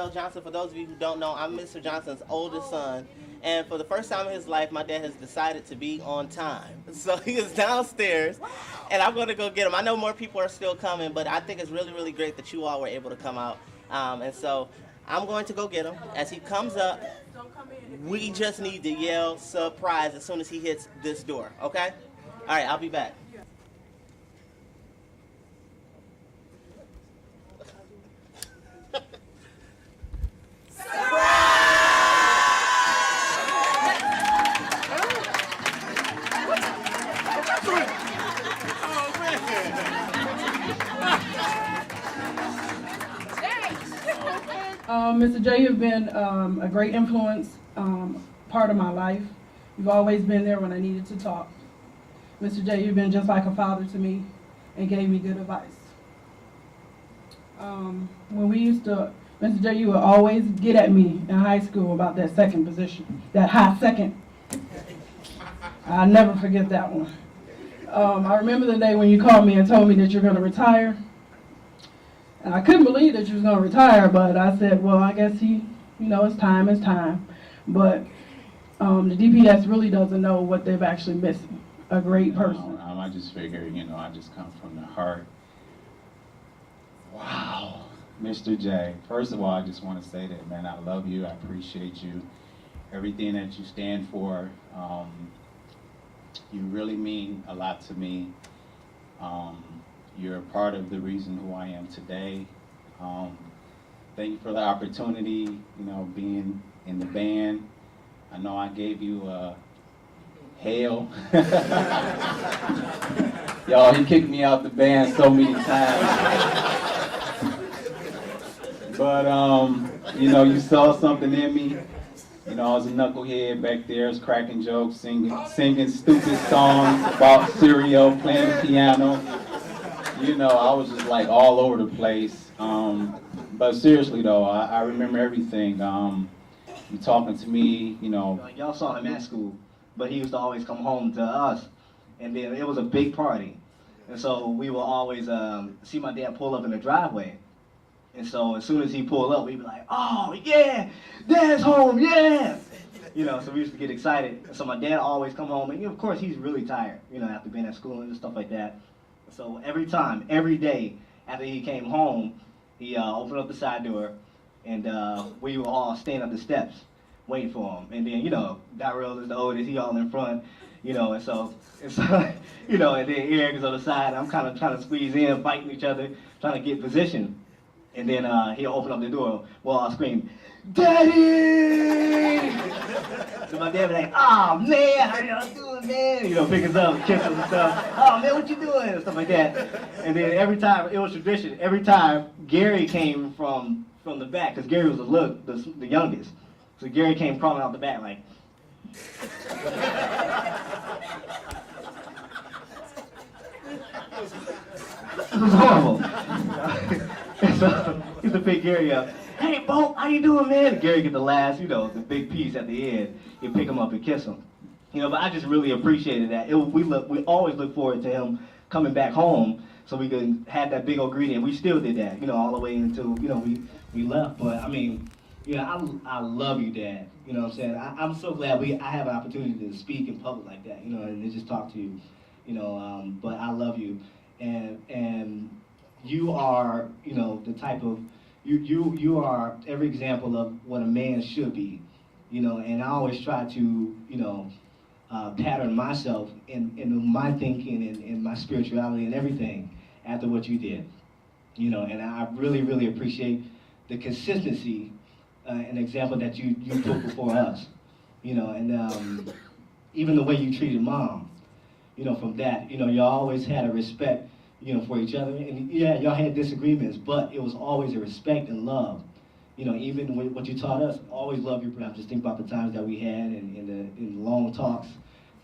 Terrell Johnson. For those of you who don't know, I'm Mr. Johnson's oldest son. And for the first time in his life, my dad has decided to be on time. So he is downstairs, and I'm going to go get him. I know more people are still coming, but I think it's really, really great that you all were able to come out. And so I'm going to go get him. As he comes up, we just need to yell surprise as soon as he hits this door, okay? All right, I'll be back. Mr. J, you've been a great influence, part of my life. You've always been there when I needed to talk. Mr. J, you've been just like a father to me and gave me good advice. When we used to, Mr. J, you would always get at me in high school about that second position, that high second. I'll never forget that one. I remember the day when you called me and told me that you're going to retire. And I couldn't believe that you was going to retire, but I said, well, I guess it's time, it's time. But the DPS really doesn't know what they've actually missing. A great person. I just figure, I just come from the heart. Wow. Mr. J, first of all, I just want to say that, man, I love you. I appreciate you. Everything that you stand for, you really mean a lot to me. You're a part of the reason who I am today. Thank you for the opportunity, being in the band. I know I gave you hell. Y'all, he kicked me out the band so many times. But, you saw something in me. I was a knucklehead back there, I was cracking jokes, singing stupid songs about cereal, playing the piano. I was just like all over the place. But seriously though, I remember everything. You talking to me, Y'all saw him at school, but he used to always come home to us. And then it was a big party. And so we will always see my dad pull up in the driveway. And so as soon as he pulled up, we'd be like, oh yeah, Dad's home, yeah! So we used to get excited. And so my dad always come home, and of course he's really tired, after being at school and stuff like that. So every day after he came home, he opened up the side door, and we were all standing up the steps waiting for him. And then, Darrell is the oldest, he all in front, and so and then Eric is on the side. I'm kind of trying to squeeze in, fighting each other, trying to get position. And then he'll open up the door, we'll all scream, Daddy! So my dad was like, oh man, how y'all doing, man? Pick us up, kiss us and stuff. Oh man, what you doing? And stuff like that. And then every time, it was tradition, every time Gary came from the back, because Gary was the youngest. So Gary came crawling out the back like, it was horrible. And so he used to pick Gary up. Hey, Bo, how you doing, man? And Gary get the last, the big piece at the end. He'd pick him up and kiss him. But I just really appreciated that. We always look forward to him coming back home so we could have that big old greeting. We still did that, all the way until, we left. But I mean, I love you, Dad. You know what I'm saying? I'm so glad I have an opportunity to speak in public like that, and to just talk to you, but I love you. And you are, the type of, you are every example of what a man should be, and I always try to, pattern myself in my thinking and my spirituality and everything after what you did, and I really, really appreciate the consistency and example that you put before us, and even the way you treated Mom, from that, you always had a respect for each other. And yeah, y'all had disagreements, but it was always a respect and love. Even with what you taught us, always love your brother. Just think about the times that we had in the long talks.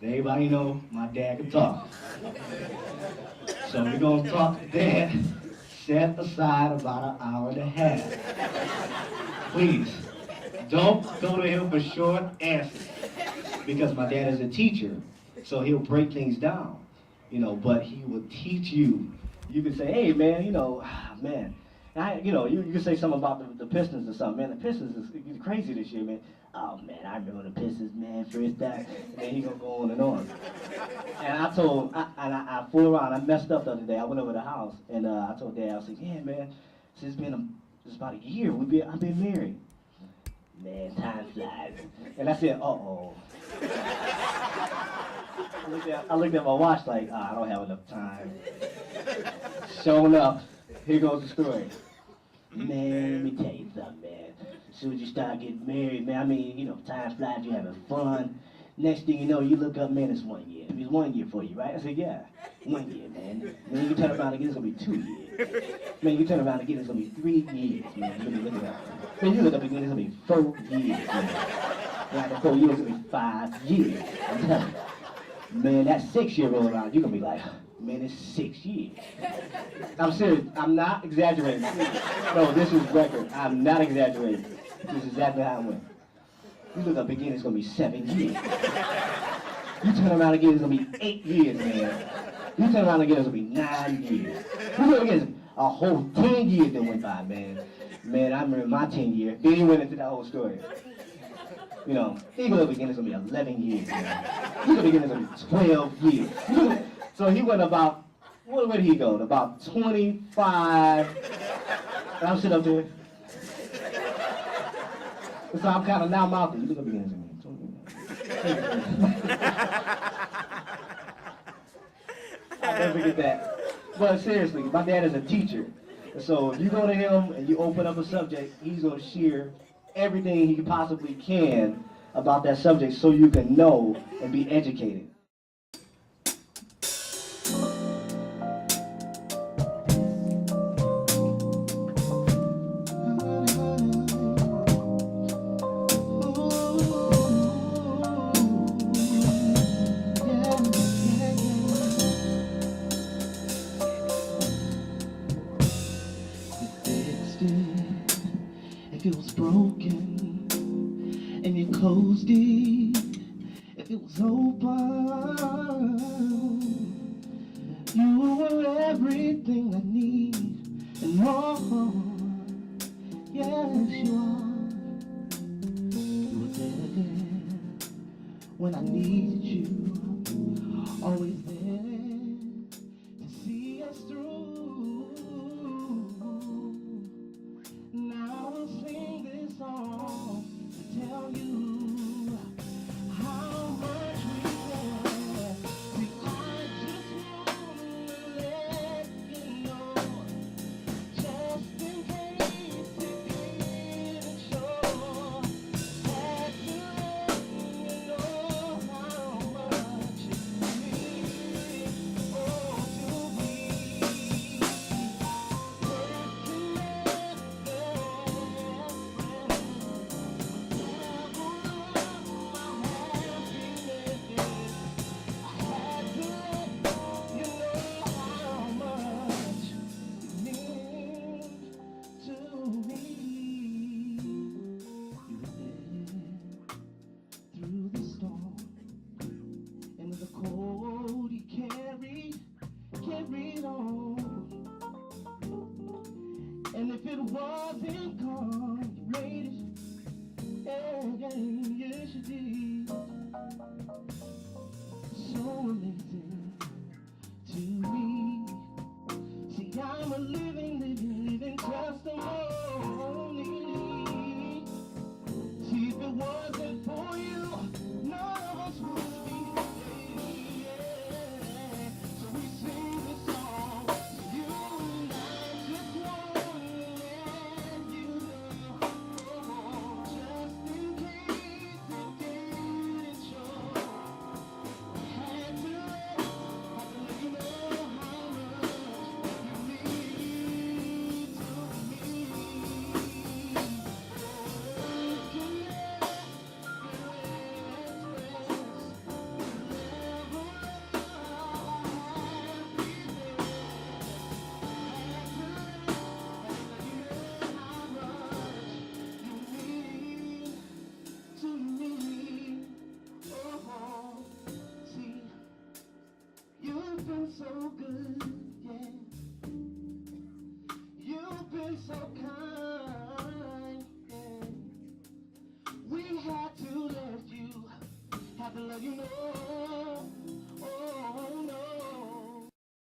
Everybody know my dad can talk. So we're gonna talk to Dad. Set aside about an hour and a half. Please, don't go to him for short answers. Because my dad is a teacher, so he'll break things down. But he will teach you. You can say, hey man, man. You can say something about the Pistons or something, man. The Pistons is crazy this year, man. Oh man, I remember the Pistons, man, first time. And then he gonna go on and on. And I told, I fooled around. I messed up the other day. I went over to the house and I told Dad, I was like, yeah, man, it's about a year. I've been married. Man, time flies. And I said, uh-oh. I looked at my watch like, I don't have enough time. Showing up, here goes the story. Man, let me tell you something, man. As soon as you start getting married, man, I mean, time flies, you're having fun. Next thing you know, you look up, man, it's 1 year. It's 1 year for you, right? I said, yeah, 1 year, man. Then you turn around again, it's gonna be 2 years. Man, you turn around again, it's gonna be 3 years, man. You look up. Man, you look up again, it's gonna be 4 years, man. And after 4 years, it's gonna be 5 years. I'm telling you. Man, that 6 year roll around, you're gonna be like, man, it's 6 years. I'm serious. I'm not exaggerating. No, this is record. I'm not exaggerating. This is exactly how it went. You look up again, it's gonna be 7 years. You turn around again, it's gonna be 8 years, man. You turn around again, it's gonna be 9 years. You look again, a whole 10 years that went by, man. Man, I remember my 10 years. Then he went into that whole story. He go up again, it's gonna be 11 years, man. He go up again, it's gonna be 12 years. So he went about, where did he go? About 25. And I'm sitting up there. So I'm kind of now mouthing. You look up again, I'll never forget that. But seriously, my dad is a teacher. So if you go to him and you open up a subject, he's going to share everything he possibly can about that subject so you can know and be educated. If it was broken and you closed it, if it was open, you were everything I need and more. Yes, you are. You were there when I needed you, always there to see us through. Now I'll sing this song to tell you how much we care. See, I just wanna let you know, just in case it didn't show, had to let you know how much it means, oh, to me. Through the storm and the cold he carried on. And if it wasn't gone, you made it. Yeah, yes you did. So amazing to me. See, I'm a living testimony. See, if it wasn't for you, none of us would be here. So we sing this song to you, and I just want to let you know, just in case it didn't show, had to let you know how much you mean to me. You've been so good, yeah. You've been be so kind. Yeah. We had to let you, had to let you know.